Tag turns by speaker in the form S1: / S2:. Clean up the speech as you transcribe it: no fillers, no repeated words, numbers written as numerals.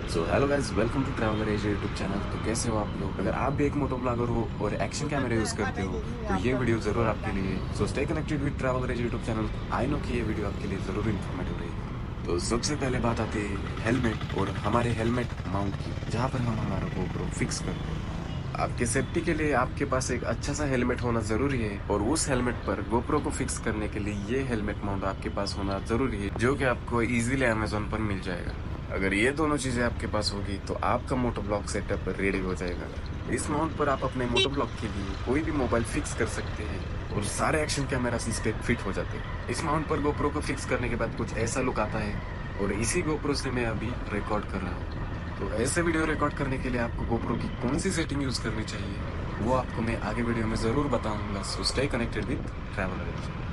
S1: So hello guys, welcome to traveller age YouTube channel. तो कैसे हो आप लोग? अगर आप भी एक मोटो ब्लॉगर हो और एक्शन कैमरा यूज करते हो तो ये वीडियो जरूर आपके लिए। So stay connected with traveller age YouTube channel. I know कि ये वीडियो आपके लिए जरूर इन्फॉर्मेटिव रहेगी। तो सबसे पहले बात आती है हेलमेट और हमारे हेलमेट माउंट की, जहाँ पर हम हमारा GoPro फिक्स करते हैं। आपके सेफ्टी के लिए आपके पास एक अच्छा सा हेलमेट होना जरूरी है, और उस हेलमेट पर GoPro को फिक्स करने के लिए ये हेलमेट माउंट आपके पास होना जरूरी है, जो कि आपको इजीली अमेजोन पर मिल जाएगा। अगर ये दोनों चीजें आपके पास होगी तो आपका मोटो ब्लॉग सेटअप रेडी हो जाएगा। इस माउंट पर आप अपने मोटो ब्लॉग के लिए कोई भी मोबाइल फिक्स कर सकते हैं, और सारे एक्शन कैमरास इस पे फिट हो जाते हैं। इस माउंट पर GoPro को फिक्स करने के बाद कुछ ऐसा लुक आता है, और इसी GoPro से मैं अभी रिकॉर्ड कर रहा हूँ। तो ऐसे वीडियो रिकॉर्ड करने के लिए आपको GoPro की कौन सी सेटिंग यूज करनी चाहिए, वो आपको मैं आगे वीडियो में जरूर बताऊंगा। सो स्टे कनेक्टेड विद ट्रैवलर।